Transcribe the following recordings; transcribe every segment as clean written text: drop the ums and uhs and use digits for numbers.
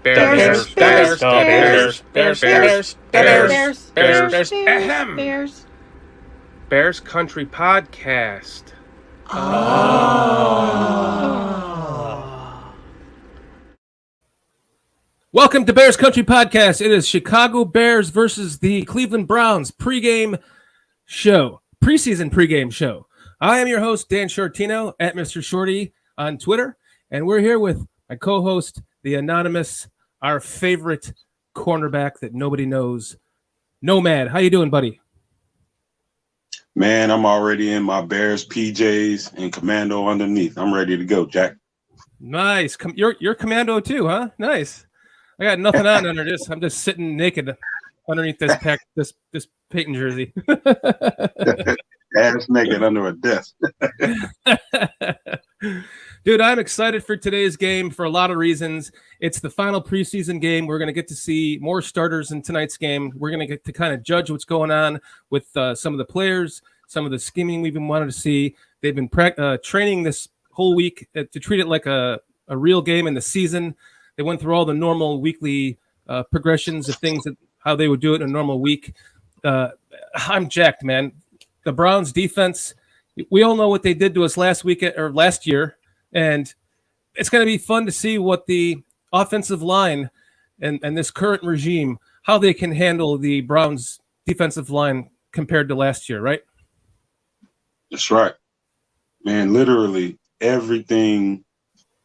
Bears. Ahem. Bears Country Podcast. Welcome to Bears Country Podcast. It is Chicago Bears versus the Cleveland Browns preseason pregame show. I am your host, Dan Shortino, at Mr. Shorty on Twitter, and we're here with my co-host, the anonymous, our favorite cornerback that nobody knows, Nomad. How you doing, buddy? Man, I'm already in my Bears PJs and commando underneath. I'm ready to go, Jack. Nice. You're commando too, huh? Nice. I got nothing on under this. I'm just sitting naked underneath this Peyton jersey. Ass naked under a desk. Dude, I'm excited for today's game for a lot of reasons. It's the final preseason game. We're going to get to see more starters in tonight's game. We're going to get to kind of judge what's going on with some of the players, some of the scheming we've been wanting to see. They've been training this whole week to treat it like a real game in the season. They went through all the normal weekly progressions of things, how they would do it in a normal week. I'm jacked, man. The Browns defense, we all know what they did to us last year, and it's going to be fun to see what the offensive line and this current regime, how they can handle the Browns defensive line compared to last year, right? That's right. Man, literally everything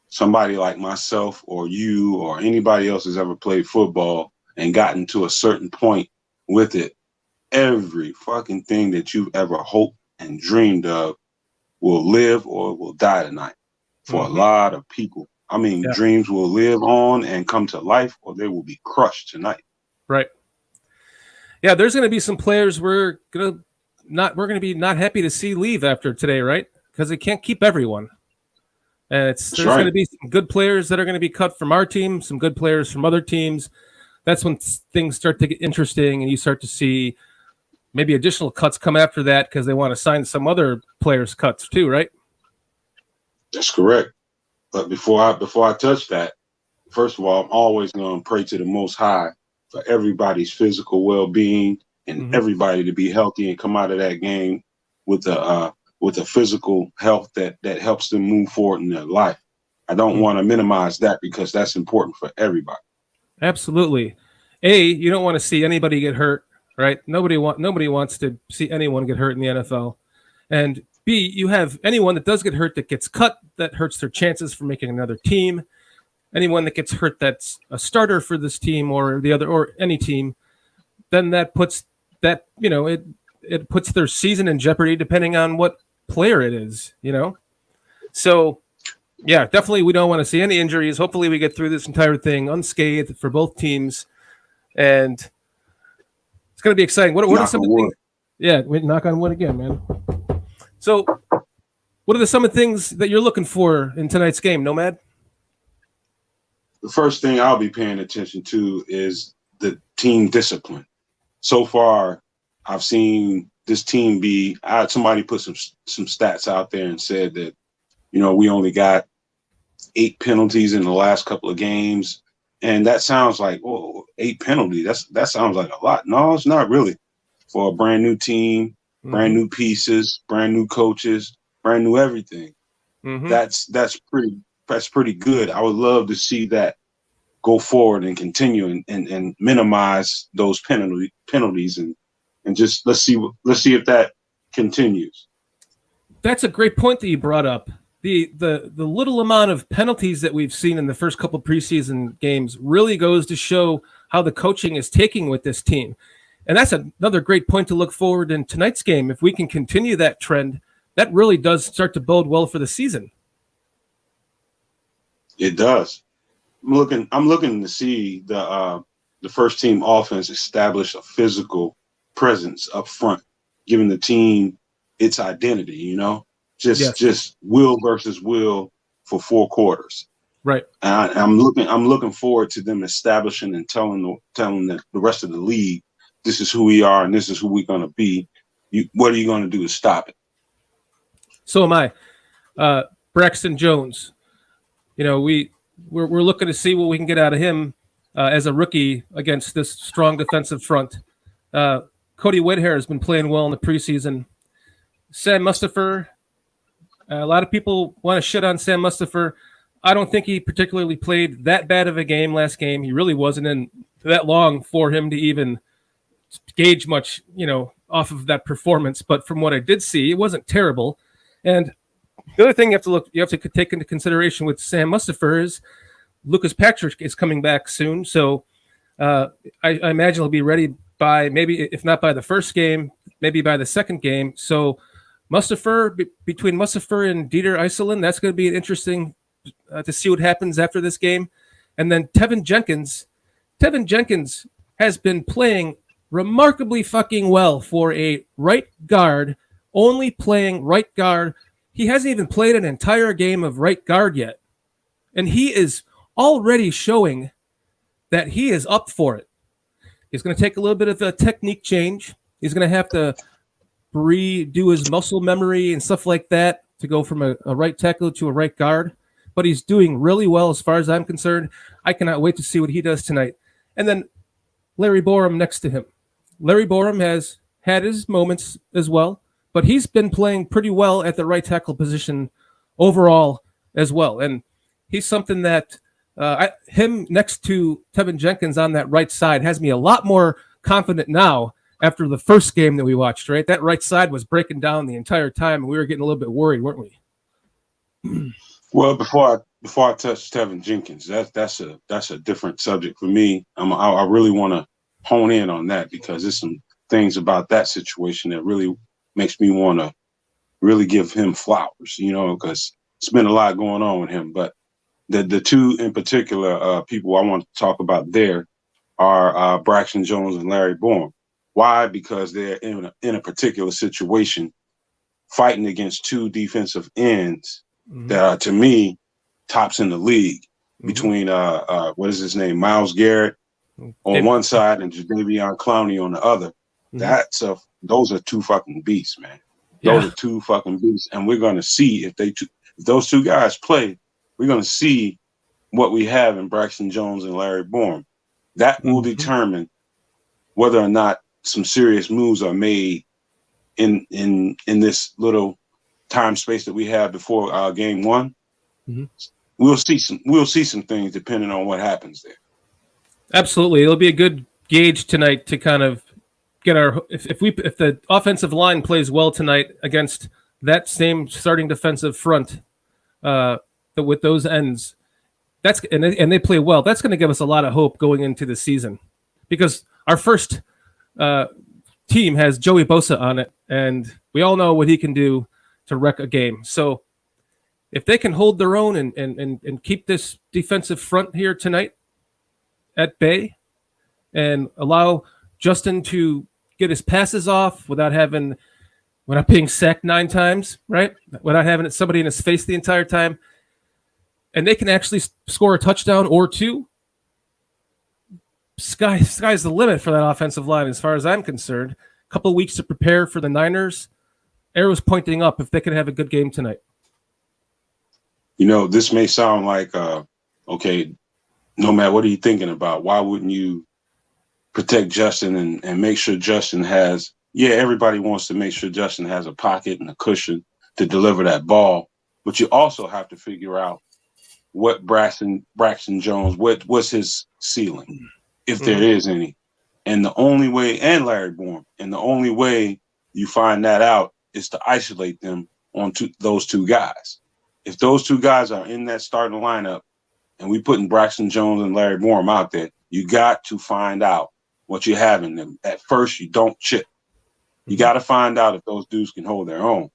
somebody like myself or you or anybody else has ever played football and gotten to a certain point with it, every fucking thing that you've ever hoped and dreamed of will live or will die tonight for a lot of people. I mean, dreams will live on and come to life, or they will be crushed tonight. Right. Yeah, there's going to be some players we're going to be not happy to see leave after today, right? Because they can't keep everyone. And there's going to be some good players that are going to be cut from our team, some good players from other teams. That's when things start to get interesting, and you start to see maybe additional cuts come after that because they want to sign some other players' cuts too, right? That's correct. But before I touch that, first of all, I'm always going to pray to the Most High for everybody's physical well-being and everybody to be healthy and come out of that game with a physical health that helps them move forward in their life. I don't want to minimize that because that's important for everybody. Absolutely. You don't want to see anybody get hurt, right? Nobody wants to see anyone get hurt in the NFL. And B, you have anyone that does get hurt that gets cut, that hurts their chances for making another team. Anyone that gets hurt that's a starter for this team or the other or any team, then that puts that, it puts their season in jeopardy depending on what player it is, So yeah, definitely we don't want to see any injuries. Hopefully we get through this entire thing unscathed for both teams, and it's going to be exciting. What are some of the things? Yeah, we knock on wood again, man. So what are some of the things that you're looking for in tonight's game, Nomad? The first thing I'll be paying attention to is the team discipline. So far, I've seen this team somebody put some stats out there and said that, we only got 8 penalties in the last couple of games. And that sounds like, 8 penalties. That sounds like a lot. No, it's not really. For a brand new team, brand new pieces, brand new coaches, brand new everything. That's pretty good. I would love to see that go forward and continue and minimize those penalties and just let's see if that continues. That's a great point that you brought up. The little amount of penalties that we've seen in the first couple preseason games really goes to show how the coaching is taking with this team. And that's another great point to look forward in tonight's game. If we can continue that trend, that really does start to bode well for the season. It does. I'm looking to see the first team offense establish a physical presence up front, giving the team its identity, just will versus will for 4 quarters. Right. And I'm looking forward to them establishing and telling the rest of the league, this is who we are and this is who we're going to be. What are you going to do to stop it? So am I. Braxton Jones, we're looking to see what we can get out of him as a rookie against this strong defensive front. Cody Whitehair has been playing well in the preseason. Sam Mustipher, a lot of people want to shit on Sam Mustipher. I don't think he particularly played that bad of a game last game. He really wasn't in that long for him to even gauge much, off of that performance. But from what I did see, it wasn't terrible. And the other thing you have to take into consideration with Sam Mustipher is Lucas Patrick is coming back soon. So I imagine he'll be ready by maybe, if not by the first game, maybe by the second game. So between Mustipher and Dieter Iserlin, that's going to be an interesting to see what happens after this game. And then Tevin Jenkins has been playing remarkably fucking well for a right guard, only playing right guard. He hasn't even played an entire game of right guard yet. And he is already showing that he is up for it. He's going to take a little bit of a technique change. He's going to have to redo his muscle memory and stuff like that to go from a right tackle to a right guard. But he's doing really well as far as I'm concerned. I cannot wait to see what he does tonight. And then Larry Borum next to him. Larry Borum has had his moments as well, but he's been playing pretty well at the right tackle position overall as well. And he's something that him next to Tevin Jenkins on that right side has me a lot more confident now after the first game that we watched, right? That right side was breaking down the entire time, and we were getting a little bit worried, weren't we? Well, before I touch Tevin Jenkins, that's a different subject for me. I really want to hone in on that because there's some things about that situation that really makes me want to really give him flowers, because it's been a lot going on with him. But the two in particular people I want to talk about there are Braxton Jones and Larry Borum. Why? Because they're in a particular situation fighting against two defensive ends that are, to me, tops in the league between what is his name, Myles Garrett on one side and Jadeveon Clowney on the other. Those are two fucking beasts, man. Those are two fucking beasts, and we're gonna see if those two guys play. We're gonna see what we have in Braxton Jones and Larry Borum. That will determine whether or not some serious moves are made in this little time space that we have before game one. We'll see some things depending on what happens there. Absolutely. It'll be a good gauge tonight to kind of get if the offensive line plays well tonight against that same starting defensive front with those ends, and they play well, that's going to give us a lot of hope going into the season, because our first team has Joey Bosa on it, and we all know what he can do to wreck a game. So if they can hold their own and keep this defensive front here tonight at bay and allow Justin to get his passes off without being sacked 9 times, right? Without having somebody in his face the entire time, and they can actually score a touchdown or two, sky's the limit for that offensive line as far as I'm concerned. A couple of weeks to prepare for the Niners. Arrow's pointing up if they can have a good game tonight. This may sound like, okay, Nomad, what are you thinking about? Why wouldn't you protect Justin and make sure Justin has – everybody wants to make sure Justin has a pocket and a cushion to deliver that ball. But you also have to figure out what Braxton Jones, what's his ceiling, if there is any. And the only way – and Larry Borum. And the only way you find that out is to isolate them on those two guys. If those two guys are in that starting lineup and we putting Braxton Jones and Larry Borum out there, you got to find out what you have in them. At first, you don't chip. You got to find out if those dudes can hold their own.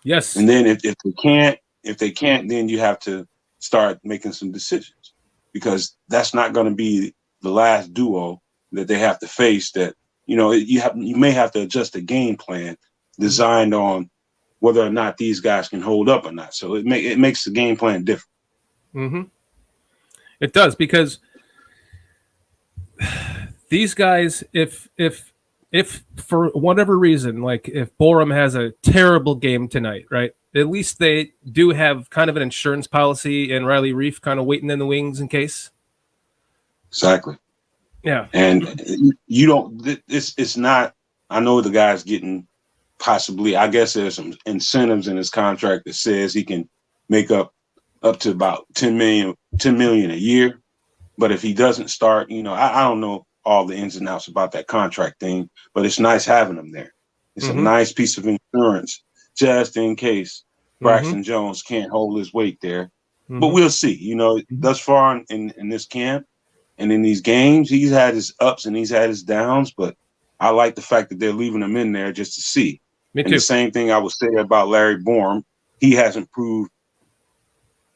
Yes. And then if they can't, then you have to start making some decisions, because that's not going to be the last duo that they have to face. That you may have to adjust the game plan designed on whether or not these guys can hold up or not. So it makes the game plan different. It does, because these guys, if for whatever reason, like if Borum has a terrible game tonight, right, at least they do have kind of an insurance policy and Riley Reef kind of waiting in the wings in case. Exactly. Yeah. And you don't. It's not. I know the guy's getting possibly. I guess there's some incentives in his contract that says he can make up to about 10 million a year. But if he doesn't start, I don't know all the ins and outs about that contract thing. But it's nice having him there. It's a nice piece of insurance just in case Braxton Jones can't hold his weight there. But we'll see. Thus far in this camp and in these games, he's had his ups and he's had his downs. But I like the fact that they're leaving him in there just to see. Me too. And the same thing I would say about Larry Borum. He hasn't proved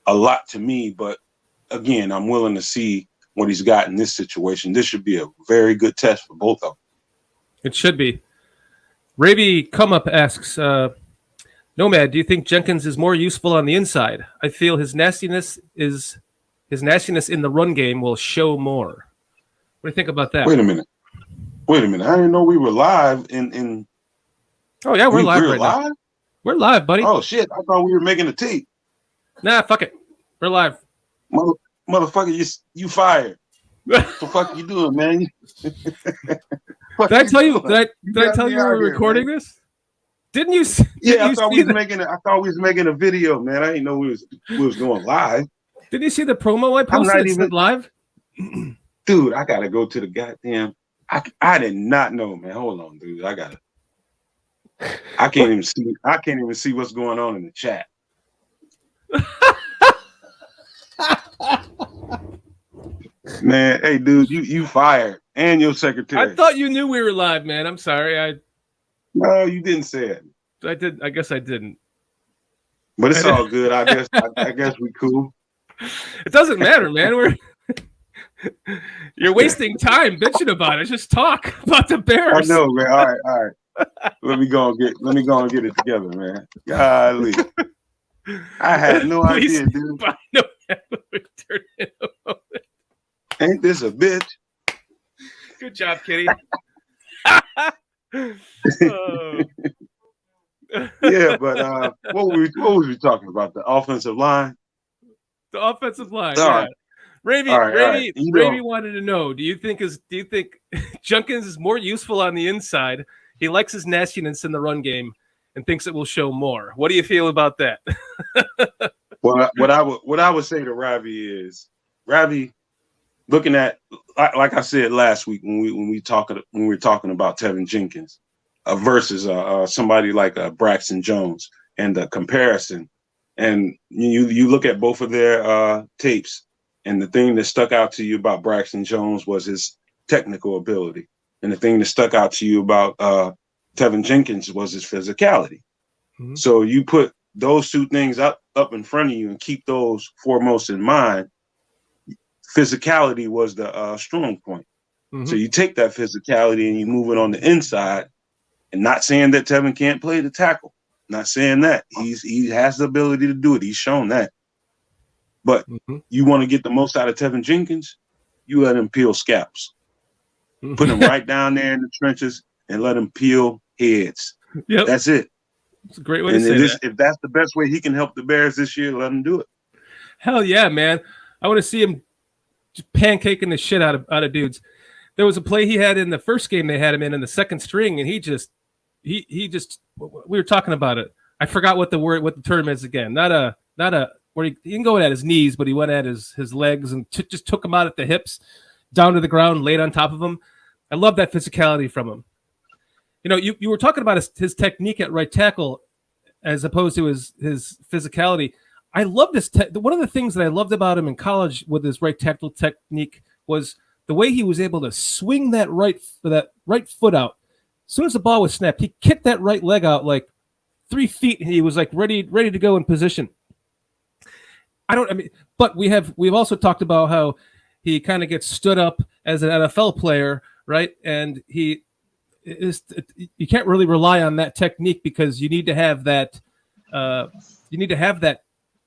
a lot to me, but again, I'm willing to see what he's got in this situation. This should be a very good test for both of them. It should be. Raby Come Up asks, Nomad, do you think Jenkins is more useful on the inside? I feel his nastiness in the run game will show more. What do you think about that? Wait a minute. I didn't know we were live in Oh yeah, we're live right live? now. We're live, buddy. Oh shit, I thought we were making a tape. Nah, fuck it. We're live. Motherfucker, you fired. What the fuck you doing, man? Did I tell you? Did I tell you we were recording this? Didn't you? Yeah, I thought we was making a video, man. I didn't know we was going live. Didn't you see the promo I posted? It said live. Dude, I gotta go to the goddamn. I did not know, man. Hold on, dude. I can't even see. I can't even see what's going on in the chat. Man, hey, dude, you fired and your secretary. I thought you knew we were live, man. I'm sorry. No, you didn't say it. I did. I guess I didn't. But it's all good. I guess we cool. It doesn't matter, man. You're wasting time bitching about it. Just talk about the Bears. I know, man. All right. Let me go and get it together, man. Golly. I had no idea, dude. Ain't this a bitch? Good job, Kitty. Yeah, but what was we talking about? The offensive line? The offensive line, all yeah. Right. Raby wanted to know, do you think Jenkins is more useful on the inside? He likes his nastiness in the run game and thinks it will show more. What do you feel about that? Well, what I would say to Ravi is, Ravi, looking at, like I said last week when we were talking about Tevin Jenkins versus somebody like Braxton Jones and the comparison, and you look at both of their tapes, and the thing that stuck out to you about Braxton Jones was his technical ability, and the thing that stuck out to you about Tevin Jenkins was his physicality. Mm-hmm. So you put those two things up in front of you and keep those foremost in mind. Physicality was the strong point. Mm-hmm. So you take that physicality and you move it on the inside, and not saying that Tevin can't play the tackle, not saying that he has the ability to do it. He's shown that. But you want to get the most out of Tevin Jenkins, you let him peel scalps. Put him right down there in the trenches and let him peel heads. Yep. That's it. It's a great way to say that. If that's the best way he can help the Bears this year, let him do it. Hell yeah, man. I want to see him just pancaking the shit out of dudes. There was a play he had in the first game they had him in the second string, and he just we were talking about it. I forgot what the term is again. Not a where he didn't go at his knees, but he went at his legs and just took him out at the hips, down to the ground, laid on top of him. I love that physicality from him. You were talking about his technique at right tackle as opposed to his physicality. I love this. One of the things that I loved about him in college with his right tackle technique was the way he was able to swing that right foot out. As soon as the ball was snapped, he kicked that right leg out like 3 feet, and he was like ready to go in position. But we've also talked about how he kind of gets stood up as an NFL player, right? And you can't really rely on that technique because you need to have that. You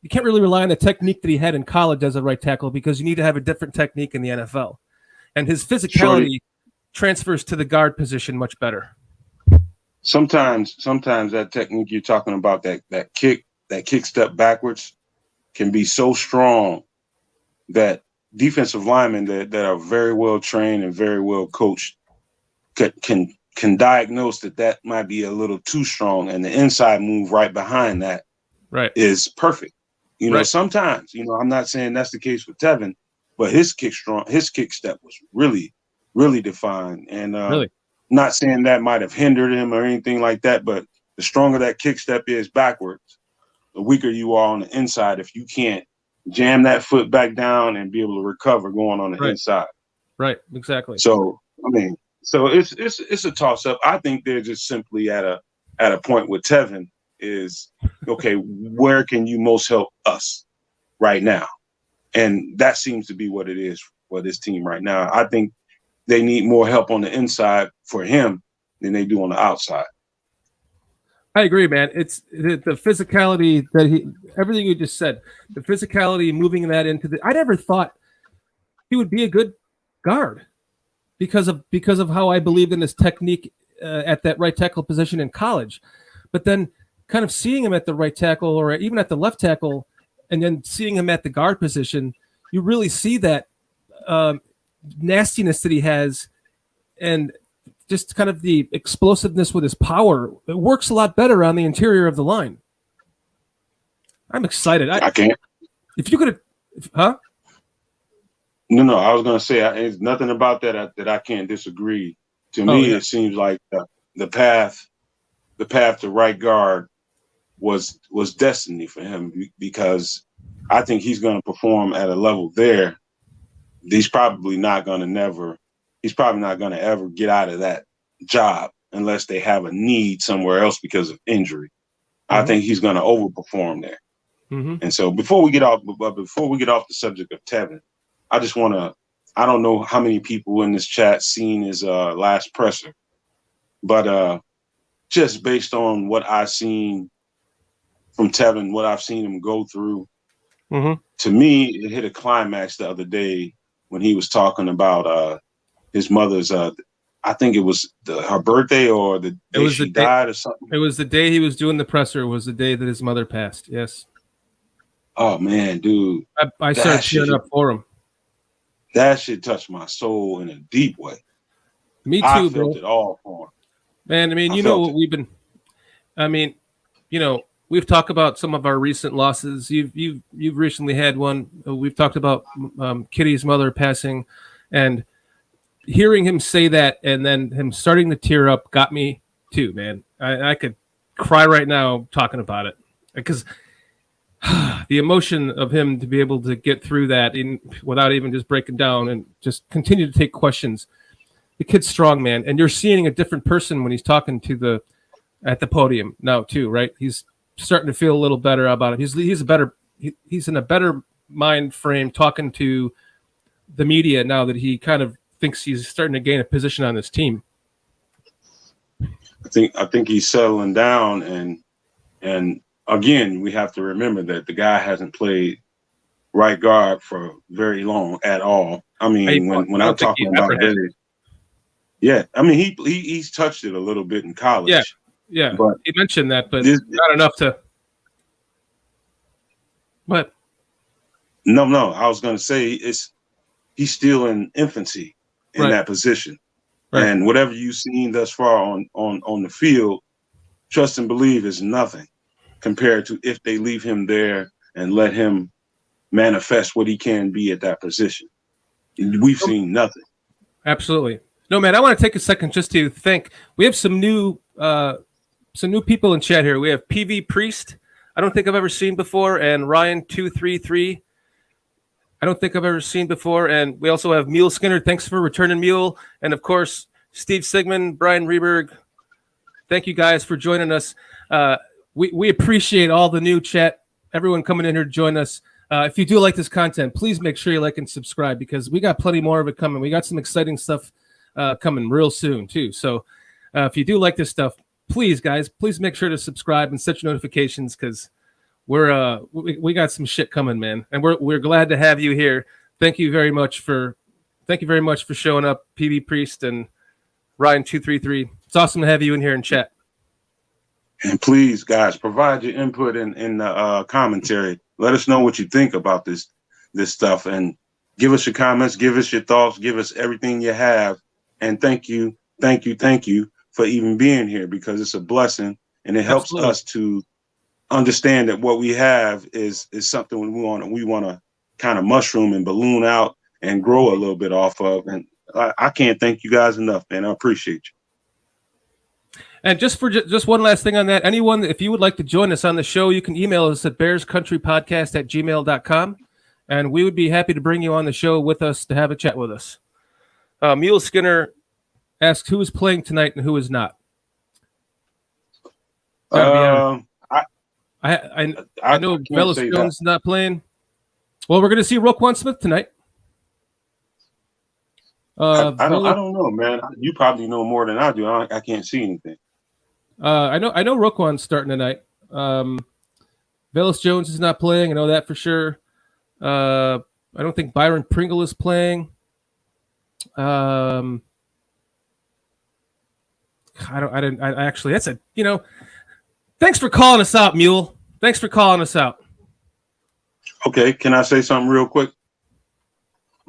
can't really rely on the technique that he had in college as a right tackle because you need to have a different technique in the NFL. And his physicality transfers to the guard position much better. Sometimes that technique you're talking about, that kick step backwards, can be so strong that defensive linemen that are very well trained and very well coached can diagnose that might be a little too strong, and the inside move right behind that is perfect. Sometimes, I'm not saying that's the case with Tevin, but his kick step was really, really defined. And not saying that might have hindered him or anything like that, but the stronger that kick step is backwards, the weaker you are on the inside if you can't jam that foot back down and be able to recover going on the inside. Right, exactly. So, it's a toss-up. I think they're just simply at a point with Tevin is, okay, where can you most help us right now? And that seems to be what it is for this team right now. I think they need more help on the inside for him than they do on the outside. I agree, man. It's the physicality that everything you just said, the physicality, moving that into I never thought he would be a good guard because of how I believed in his technique at that right tackle position in college. But then kind of seeing him at the right tackle or even at the left tackle and then seeing him at the guard position, you really see that nastiness that he has and just kind of the explosiveness with his power. It works a lot better on the interior of the line. I'm excited. I can't. If you could, huh? No. I was going to say there's nothing about that I can't disagree. To me, it seems like the path to right guard was destiny for him because I think he's going to perform at a level there. He's probably not going to ever get out of that job unless they have a need somewhere else because of injury. I think he's going to overperform there. And so before we get off the subject of Tevin, I just want to, I don't know how many people in this chat seen his last presser, but just based on what I've seen from Tevin, what I've seen him go through, to me, it hit a climax the other day when he was talking about his mother's, I think it was her birthday or the day she died or something. It was the day he was doing the presser was the day that his mother passed. Yes. Oh, man, dude. I started cheering up for him. That shit touched my soul in a deep way. Me too, I bro. felt it all for him. Man, I mean, we've talked about some of our recent losses. You've recently had one. We've talked about Kitty's mother passing, and hearing him say that and then him starting to tear up got me too, man. I could cry right now talking about it because the emotion of him to be able to get through that without even just breaking down and just continue to take questions. The kid's strong, man, and you're seeing a different person when he's talking at the podium now too, right? He's starting to feel a little better about it. He's in a better mind frame talking to the media now that he kind of thinks he's starting to gain a position on this team. I think he's settling down, and again, we have to remember that the guy hasn't played right guard for very long at all. I mean, when I'm talking about it, yeah, I mean he's touched it a little bit in college. Yeah, but he mentioned that, but not enough to. What? No, I was going to say he's still in infancy in that position, and whatever you've seen thus far on the field, trust and believe is nothing compared to if they leave him there and let him manifest what he can be at that position. We've seen nothing. Absolutely. No, man, I want to take a second just to thank. We have some new people in chat here. We have PV Priest. I don't think I've ever seen before, and Ryan233. I don't think I've ever seen before, and we also have Mule Skinner. Thanks for returning, Mule, and of course Steve Sigmund, Brian Reberg. Thank you guys for joining us. We appreciate all the new chat, everyone coming in here to join us. If you do like this content, please make sure you like and subscribe because we got plenty more of it coming. We got some exciting stuff coming real soon too. So if you do like this stuff, please make sure to subscribe and set your notifications because we got some shit coming, man. And we're glad to have you here. Thank you very much for showing up, PB Priest and Ryan233. It's awesome to have you in here in chat. And please, guys, provide your input in the commentary. Let us know what you think about this stuff. And Give us your comments, give us your thoughts, give us everything you have. And thank you for even being here, because it's a blessing and it helps Absolutely. us to understand that what we have is something we want to kind of mushroom and balloon out and grow a little bit off of. And I can't thank you guys enough, man. I appreciate you. And just one last thing on that, anyone, if you would like to join us on the show, you can email us at bearscountrypodcast@gmail.com, and we would be happy to bring you on the show with us to have a chat with us. Mule Skinner asks who is playing tonight and who is not. I know Velas Jones is not playing. Well, we're going to see Roquan Smith tonight. I don't know, man. You probably know more than I do. I can't see anything. I know Roquan's starting tonight. Velas Jones is not playing. I know that for sure. I don't think Byron Pringle is playing. I actually, that's a, thanks for calling us out, Mule. Thanks for calling us out. Okay. Can I say something real quick?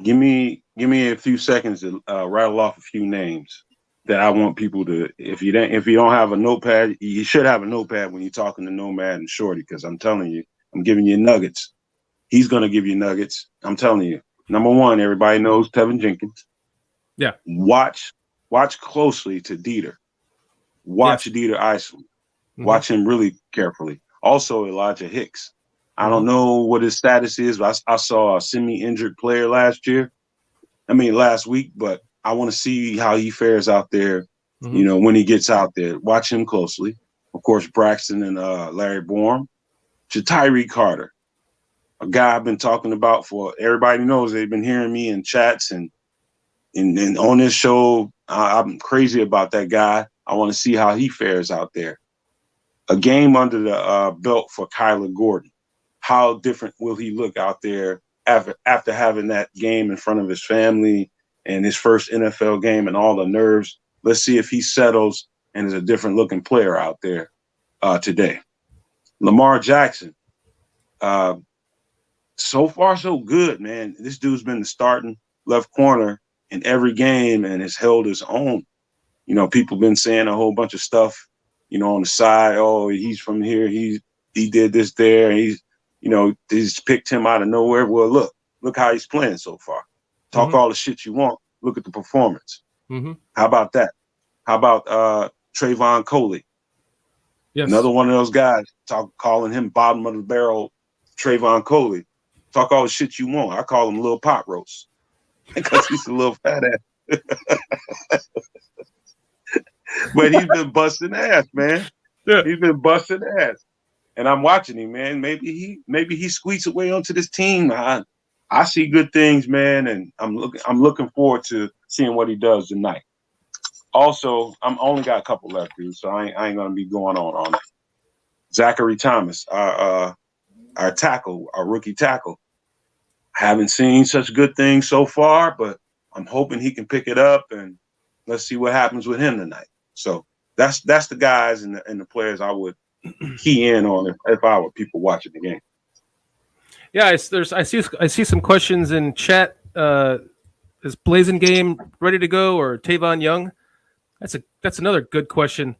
Give me a few seconds to rattle off a few names that I want people to. If you don't have a notepad, you should have a notepad when you're talking to Nomad and Shorty, because I'm telling you, I'm giving you nuggets. He's gonna give you nuggets. I'm telling you. Number one, everybody knows Tevin Jenkins. Yeah. Watch closely to Dieter. Watch Dieter Iceland. Mm-hmm. Watch him really carefully. Also, Elijah Hicks. I don't know what his status is, but I saw a semi-injured player last week, but I want to see how he fares out there, when he gets out there. Watch him closely. Of course, Braxton and Larry Bourne. Tyree Carter, a guy I've been talking about for, everybody knows they've been hearing me in chats and on this show. I'm crazy about that guy. I want to see how he fares out there. A game under the belt for Kyler Gordon. How different will he look out there after having that game in front of his family and his first NFL game and all the nerves? Let's see if he settles and is a different looking player out there today. Lamar Jackson. So far, so good, man. This dude's been the starting left corner in every game and has held his own. People been saying a whole bunch of stuff, on the side. Oh, he's from here. He did this there. He's picked him out of nowhere. Well, look how he's playing so far. Talk all the shit you want. Look at the performance. Mm-hmm. How about that? How about Trayvon Coley? Yes. Another one of those guys, calling him bottom of the barrel Trayvon Coley. Talk all the shit you want. I call him Little Pot Roast because he's a little fat ass. But he's been busting ass, man. Yeah. He's been busting ass. And I'm watching him, man. Maybe he squeaks away onto this team. I see good things, man, and I'm looking forward to seeing what he does tonight. Also, I'm only got a couple left, dude, so I ain't gonna be going on all night. Zachary Thomas, our rookie tackle. Haven't seen such good things so far, but I'm hoping he can pick it up, and let's see what happens with him tonight. So that's the guys and the players I would key in on if I were people watching the game. Yeah, I see some questions in chat. Is Blazing Game ready to go, or Tavon Young? That's another good question.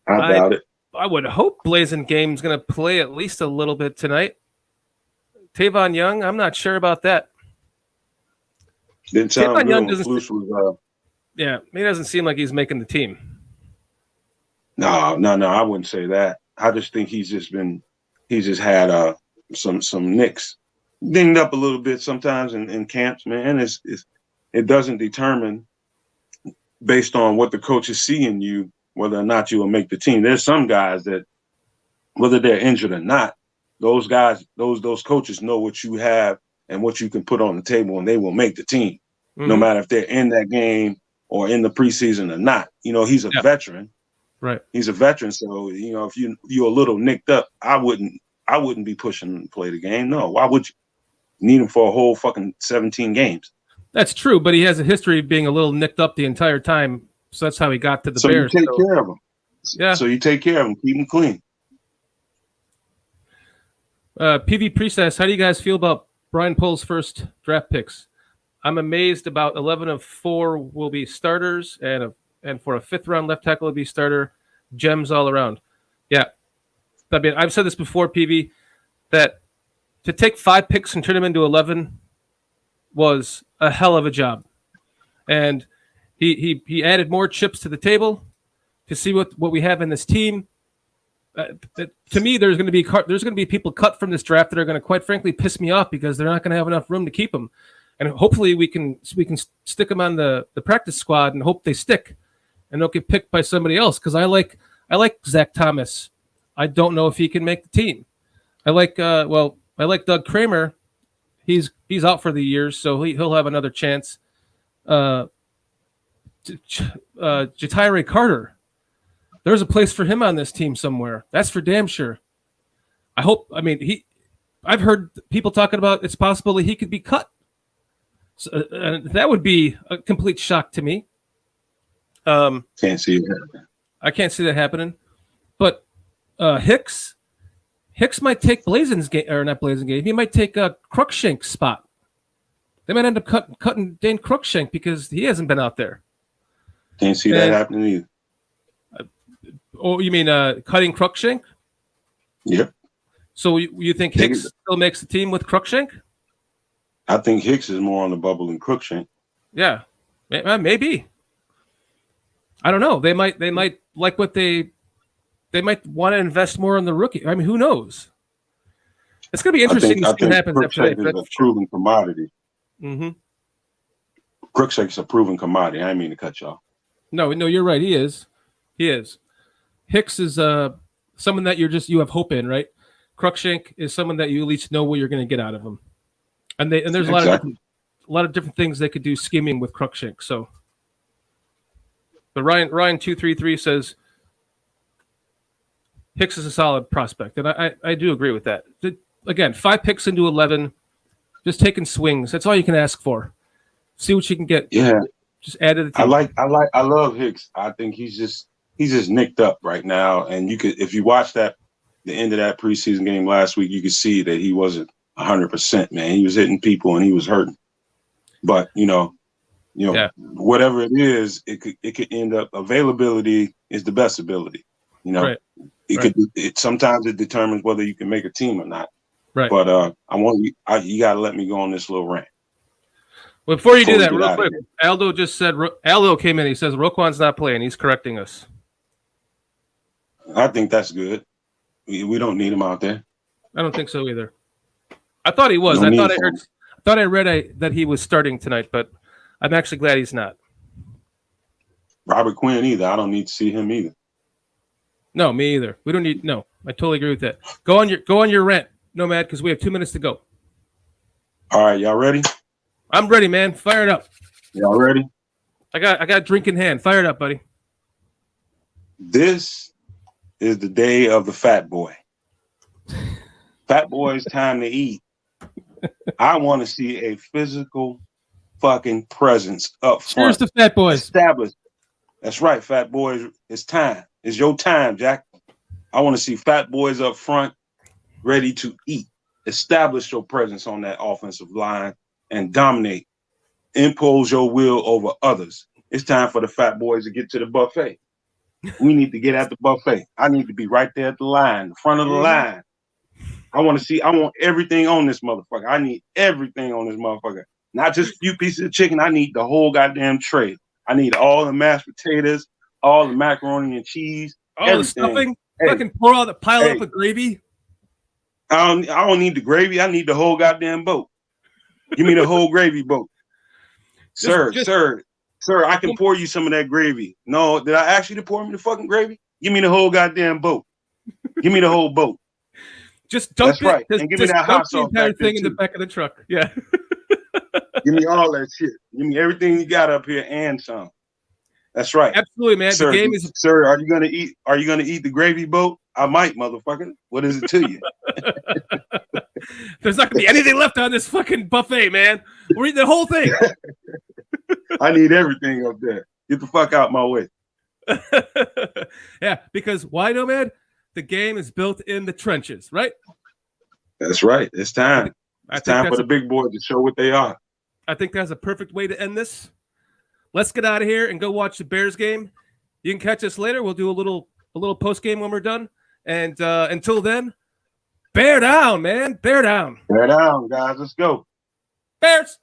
How about it? I would hope Blazing Game's going to play at least a little bit tonight. Tavon Young, I'm not sure about that. Didn't sound Tavon Young yeah, he doesn't seem like he's making the team. No, I wouldn't say that. I just think he's just had some nicks, dinged up a little bit sometimes in camps, man. It doesn't determine based on what the coaches see in you whether or not you will make the team. There's some guys that, whether they're injured or not, those guys, those coaches know what you have and what you can put on the table, and they will make the team, no matter if they're in that game or in the preseason or not. He's a veteran. Right. He's a veteran, so if you're a little nicked up, I wouldn't be pushing him to play the game. No, why would you? Need him for a whole fucking 17 games. That's true, but he has a history of being a little nicked up the entire time, so that's how he got to the Bears. So you take care of him. Yeah. So you take care of him, keep him clean. PV Priest asks, how do you guys feel about Brian Pohl's first draft picks. I'm amazed about 11 of 4 will be starters, and for a 5th round left tackle will be starter. Gems all around. Yeah. I mean, I've said this before, PV, that to take 5 picks and turn them into 11 was a hell of a job. And he added more chips to the table to see what we have in this team. To me, there's going to be people cut from this draft that are going to, quite frankly, piss me off because they're not going to have enough room to keep them. And hopefully we can stick them on the practice squad and hope they stick and don't get picked by somebody else. Because I like Zach Thomas. I don't know if he can make the team. I like Doug Kramer. He's out for the year, so he'll have another chance. Jatire Carter. There's a place for him on this team somewhere. That's for damn sure. I've heard people talking about it's possible that he could be cut. So, that would be a complete shock to me. Can't see it happening. I can't see that happening. But Hicks might take Blazen's game, or not Blazen's game. He might take Cruikshank's spot. They might end up cutting Dane Cruikshank because he hasn't been out there. Can't see that happening either. Oh, you mean cutting Cruikshank? Yep. So you think Hicks still makes the team with Cruikshank? I think Hicks is more on the bubble than Cruikshank. Yeah, maybe. I don't know. They might like what they might want to invest more in the rookie. I mean, who knows? It's going to be interesting to see what happens after that. Cruikshank is a proven commodity. Mm-hmm. Cruikshank's a proven commodity. I didn't mean to cut y'all. No, you're right. He is. Hicks is someone that you have hope in, right? Cruikshank is someone that you at least know what you're going to get out of him. And there's a lot of different things they could do scheming with Cruikshank. So, but Ryan 233 says Hicks is a solid prospect, and I do agree with that. Again, 5 picks into 11, just taking swings. That's all you can ask for. See what you can get. Yeah, just add to the team. I love Hicks. I think he's just nicked up right now, and if you watch the end of that preseason game last week, you could see that he wasn't 100%, man. He was hitting people and he was hurting. But whatever it is, it could end up. Availability is the best ability. Right. Sometimes it determines whether you can make a team or not. Right. But you got to let me go on this little rant. Well, before you do that, real quick, Aldo just said Aldo came in. He says Roquan's not playing. He's correcting us. I think that's good. We don't need him out there. I don't think so either. I thought he was. I thought I read that he was starting tonight, but I'm actually glad he's not. Robert Quinn either. I don't need to see him either. No, me either. We don't need. No, I totally agree with that. Go on your rant, Nomad, because we have 2 minutes to go. All right, y'all ready? I'm ready, man. Fire it up. Y'all ready? I got a drink in hand. Fire it up, buddy. This is the day of the fat boy. Fat boy's time to eat. I want to see a physical fucking presence up front. Cheers to fat boys. Established. That's right, fat boys. It's time. It's your time, Jack. I want to see fat boys up front, ready to eat. Establish your presence on that offensive line and dominate. Impose your will over others. It's time for the fat boys to get to the buffet. We need to get at the buffet. I need to be right there at the line, the front of the line. I want everything on this motherfucker. I need everything on this motherfucker. Not just a few pieces of chicken. I need the whole goddamn tray. I need all the mashed potatoes, all the macaroni and cheese, all everything. The stuffing. Fucking pour all the pile up with gravy. I don't need the gravy. I need the whole goddamn boat. Give me the whole gravy boat. Sir, I can pour you some of that gravy. No, did I ask you to pour me the fucking gravy? Give me the whole goddamn boat. Give me the whole boat. Just dump That's right. And give me that hot sauce. The entire thing in the back of the truck. Yeah. Give me all that shit. Give me everything you got up here and some. That's right. Absolutely, man. Sir, the game is. Sir, are you gonna eat the gravy boat? I might, motherfucker. What is it to you? There's not gonna be anything left on this fucking buffet, man. We're eating the whole thing. I need everything up there. Get the fuck out my way. Yeah, because why, Nomad? The game is built in the trenches, right? That's right. It's time. It's time for the big boys to show what they are. I think that's a perfect way to end this. Let's get out of here and go watch the Bears game. You can catch us later. We'll do a little post game when we're done. And until then, bear down, man. Bear down. Bear down, guys. Let's go. Bears.